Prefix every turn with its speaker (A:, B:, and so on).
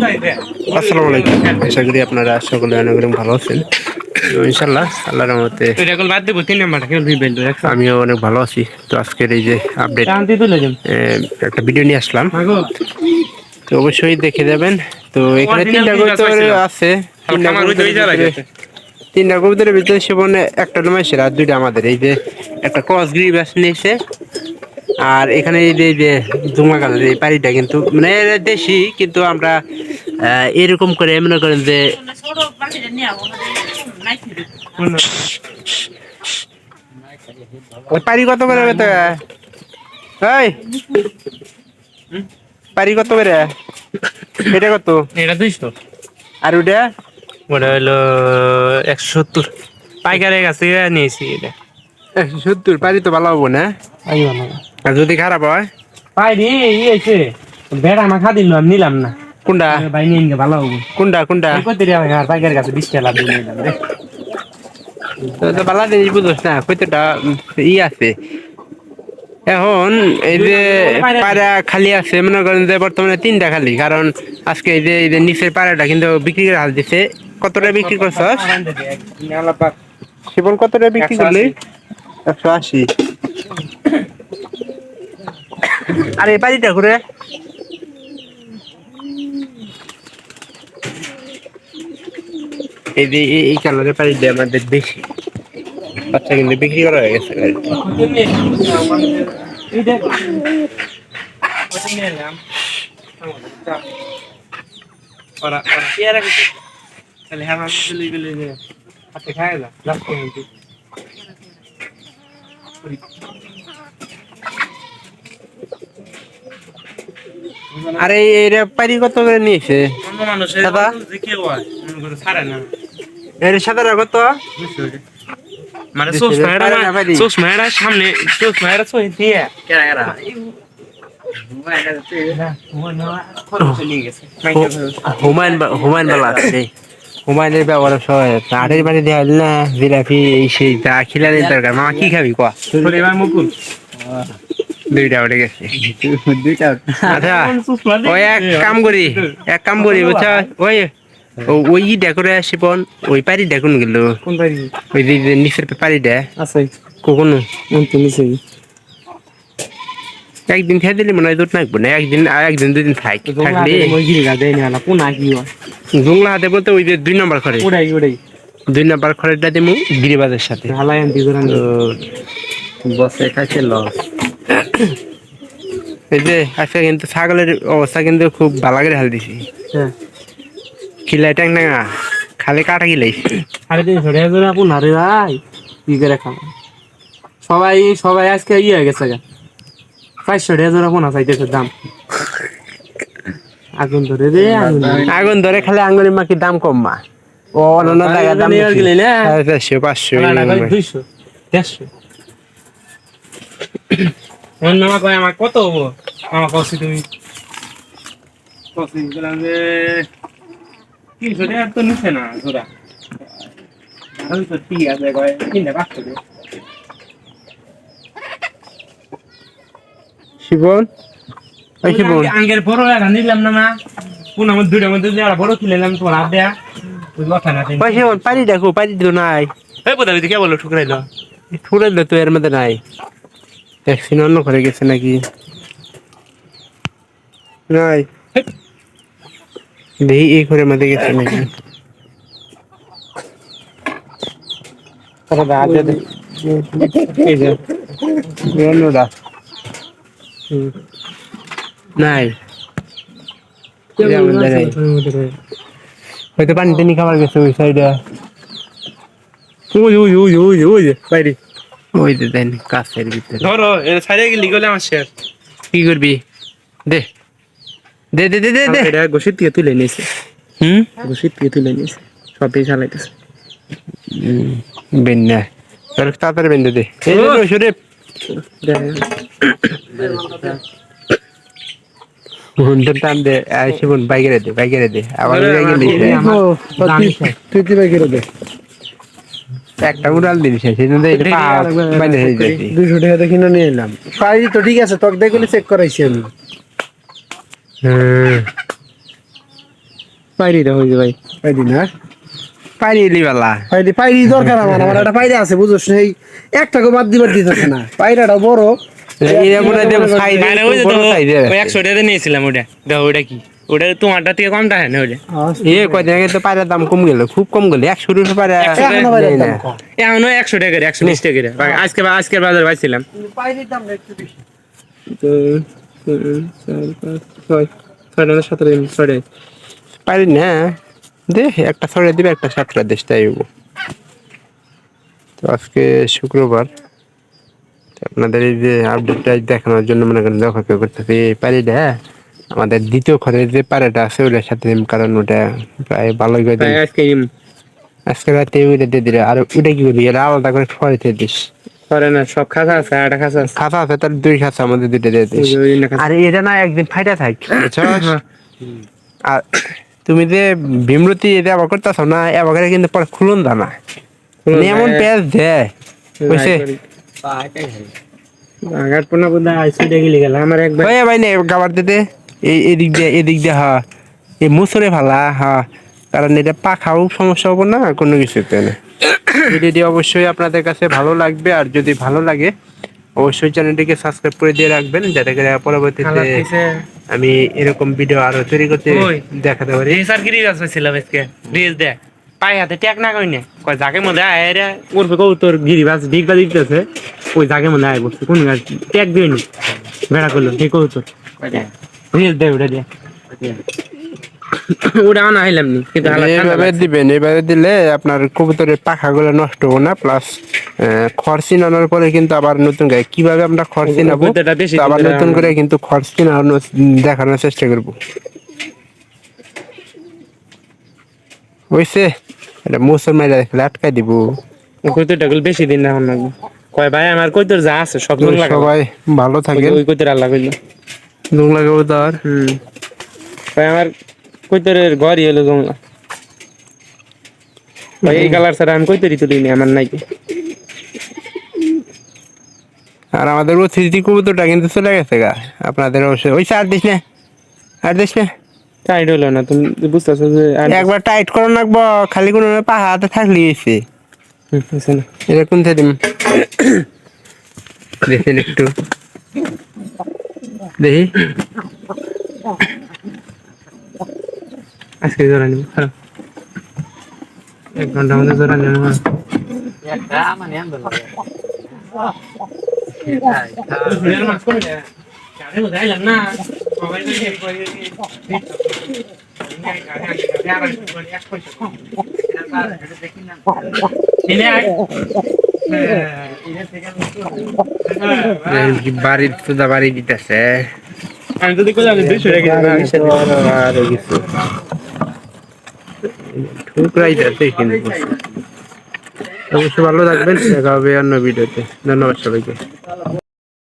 A: আসসালামু আলাইকুম। আশা করি আপনারা সকলে অনেক ভালো আছেন। ইনশাল্লাহ আল্লাহর রহমতে আমিও অনেক ভালো আছি। তো আজকের এই যে আপডেট একটা ভিডিও নিয়ে আসলাম, তো অবশ্যই দেখে যাবেন। তো এখানে তিনটা কবুতর আছে, তিনটা কবুতরের ভিতরে সেবনে একটা নমাইশের আর দুইটা আমাদের। এই যে একটা ক্রস গ্রিবাস নিয়েছে, আর এখানে এই যে জুমা কালার এই পাড়িটা কিন্তু মানে দেশি, কিন্তু আমরা এরকম করে মনে করেন যে ওই পাড়ি কত করে পাড়ি কত করে? এটা কত?
B: এটা 200।
A: আর ওটা
B: ওটা হলো 170 পাইকারের কাছে নিয়েছি। এটা
A: 170। পাড়ি তো ভালো হবো না, আর যদি খারাপ হয়
B: পাইনি ইয়েছে বেড়া আমার খা দিল, আমি নিলাম না।
A: কোনটা
B: ভাই নিয়ে ভালো হবো।
A: কোনটা কোনটা
B: কত রে ভাই, আর পাইকারের কাছে 20 টাকা লাভ নিলাম রে।
A: তো ভালো জিনিস বুঝোস না, কতটা ই আছে। এখন এই যে পায়রা খালি আছে, মনে করেন যে বর্তমানে 3টা খালি, কারণ আজকে এই যে নিচের পায়রাটা কিন্তু বিক্রি করে হাল দিছে। কতটা বিক্রি করছ শিবন? কতটা বিক্রি করলি? 180। আর এই পাড়িটা করে এই যে এই কালারের পাড়িটা আমাদের বেশি বাচ্চা কিন্তু বিক্রি করা হয়ে গেছে। আরে এরা পারি কত করে নিয়েছে? সাদা কত?
B: মানে চশমাটা সামনে, চশমাটা সহি দিয়ে
A: হুমায়ুন বালা আছে। হুমায়ুনের ব্যবহার সবাই আটের বাড়ি দেওয়া না, জিলাপি এই সেই যা খিলানির দরকার। মামা কি খাবি কোয়া?
B: মুকুল
A: দুইটা উঠে গেছে। আচ্ছা ওই এক কাম করি বুঝছা, ওই ডেকোরে শিপন ওই পারি দেখুন গেল।
B: কোন পারি?
A: ওই যে নিচের পারিটা
B: আছে
A: কখনো
B: নিচে
A: একদিন খেয়ে দিলে মনে হয় দুধ নাকবো না। একদিন 2 দিন থাকলে জংলা হাতে বলতে ওই যে 2 নম্বর ঘরে, 2 নম্বর ঘরেটা দিমু গিরিবাজের সাথে বসে খাইছে লস। এই যে আজকে কিন্তু ছাগলের অবস্থা কিন্তু খুব ভালো করে হাল দিছি। খিলাই ট্যাং না খালি কাটা খিলাইছি।
B: সবাই আজকে হয়ে গেছে 500 চাইতেছে দাম।
A: আগুন ধরে খালি আঙ্গুরি মাকি দাম কম মা। ও অন্য জায়গায় দাম 400 500
B: 200 150। মামা কয় আমার কত হবো? মামা কছি তুমি বললাম যে 300 টাকা তো নিচ্ছে না জোড়া। আমি তো ঠিক আছে কয় 500 টাকা।
A: শিবন
B: আঙ্গের বড় একটা নিলাম না, কোন আমার 2টার মধ্যে বড় কিনলাম তোমার হাত দেয়া কথা না।
A: শিবন পানি দেখো, পানি তো নাই।
B: কে বললো ঠুকরাইলো?
A: ঠুকরাইলো তো এর মধ্যে নাই। ভ্যাকসিন অন্য করে গেছে নাকি নাই, দেখি এই ঘরের মধ্যে গেছে নাকি। নাই হয়তো পানি টানি খাবার গেছে ওই সাইডে।
B: বাইরে
A: ওই যে দেন কাছের ভিতরে
B: ধরো সাইডে গেলি গেলে আমার শেষ।
A: কি করবি? দে দে দে দে দে
B: এটা ঘষির দিয়ে তুলে নিয়েছে। ঘষির দিয়ে তুলে নিয়েছে, সবই চালাইতেছে।
A: বেন্না তোর তাড়াতাড়ি বেঁধে দে। শরীফ টান দে, শিবন বাইকের দে আবার তুই বাইকের দে। একটা উড়াল দিবি সেই জন্য 200 টাকা দিয়ে কিনে নিয়ে এলাম।
C: পাই তো ঠিক আছে, তোকে দেখলে চেক করাইছি আমি।
B: পাইরি দাও হইছে ভাই
C: পাইরি না
A: পানি এলিবালা
C: পাইরি দরকার আমার একটা পাইরি আছে বুঝছ এই একটাকে বাদ দিবার দিতেছে না পাইরাটা বড়
A: এরা মনে হয় সাইজ
B: মানে ওই যে
A: বড় সাইজ
B: ওই 100 টাকা নিয়েছিলাম ওটা দাও ওটা কি ওটা তোমারটা থেকে কমটা হয় না ওটা
A: কয়দিন আগে তো পায়রার দাম কম গেল খুব কম গেল 100 টাকা পায়রা
C: এখনো পাইরার দাম কম
B: এখনো 100 টাকা 120 টাকা আজকে বাজার পাইছিলাম
C: পাইরির দাম একটু বেশি
A: পারি না দে একটা ছড়ে দিবে একটা সাতটা দেশটাই হইব তো আজকে শুক্রবার তো আপনাদের এই যে আপডেটটা দেখানোর জন্য মনে করেন অপেক্ষা করতেছি এই পারিটা আমাদের দ্বিতীয় ঘরের যে পাড়াটা আছে ওটার সাথে কারণ ওটা প্রায় ভালোই করে দিন আজকে রাতে ওইটা দিয়ে দিলে আর ওটা কি করবি এরা আলাদা করে খড়িতে দিস
B: করে না সব খাতা আছে একটা খাতা আছে
A: খাতা আছে তার দুই খাতা আমাদের দুইটা দিয়ে দিস আর এটা না একদিন ফাইটা থাক বুঝছস? আর তুমি যে ভীমরতি এটা আবার করতেছ না এবার কিন্তু পরে খুলুন দানা এমন পেঁয়াজ দেয় বুঝছে
B: আগার পোনা বুদা আইসি দেখি গেল আমার একবার
A: ওই ভাই নে গাবার দিতে এদিক দিয়ে হা এই মুসরে ফালা হা কারণ এটা পাখাও সমস্যা হবো না কোনো কিছুতে না ভিডিওটি অবশ্যই আপনাদের কাছে ভালো লাগবে আর যদি ভালো লাগে অবশ্যই চ্যানেলটিকে সাবস্ক্রাইব করে দিয়ে রাখবেন যাতে করে পরবর্তীতে আমি এরকম ভিডিও আরো তৈরি করতে দেখাতে পারি
B: এই স্যার গিরি গাছ ছিলাম আজকে রিলস দে পাই হাতে ট্যাগ না কইনে কয় জাগে মধ্যে আয় রে করবে কৌতর গিরিবাজ ডিগবা দিতেছে ওই জাগে মধ্যে আয় বসে কোন গাছ ট্যাগ দিইনি বেড়া করলো এই কৌতর রিলস দে ওটা দে ওটা আনা হইলাম নি কিন্তু
A: এইভাবে দিবেন এইভাবে দিলে আপনার কবুতরের পাখাগুলো নষ্ট হবে না প্লাস খড় চিনানোর পরে কিন্তু আবার নতুন গায়ে কিভাবে আমরা খড় চিনাবো তো আবার নতুন করে কিন্তু খড় চিনানো দেখানোর চেষ্টা করবো বুঝছে এটা মুসর মাইরা দেখলে আটকাই দিব
B: কইতরটা গুলো বেশি দিন না হন কয় ভাই আমার কইতর যা আছে সব জন লাগা
A: সবাই ভালো থাকেন
B: ওই কইতর আল্লাহ কইলো
A: জং লাগাবো তার
B: ভাই আমার কইতরের ঘরই হলো জংলা ভাই এই কালার ছাড়া আমি কইতরি তুলিনি আমার নাই
A: আর আমাদের অতিথি কবুতরটা কিন্তু চলে গেছে গা আপনাদের অবশ্যই ওই আর দিস না
B: টাইট হলো না তুমি বুঝতেছো যে
A: একবার টাইট করে রাখবো খালি কোনো পাহা হাতে থাকলে এসে এটা কোন দিন দেখেন একটু দেখি
B: আজকে জোড়া নিব খারাপ 1 ঘন্টা মধ্যে জোড়া নিব
A: বাড়ির সুদা বাড়ি দিতেছে
B: আমি যদি কই আমি 200 টাকা
A: ঠুকরাই যাচ্ছে কিন্তু অবশ্যই ভালো থাকবেন দেখা হবে অন্য ভিডিওতে ধন্যবাদ সবাইকে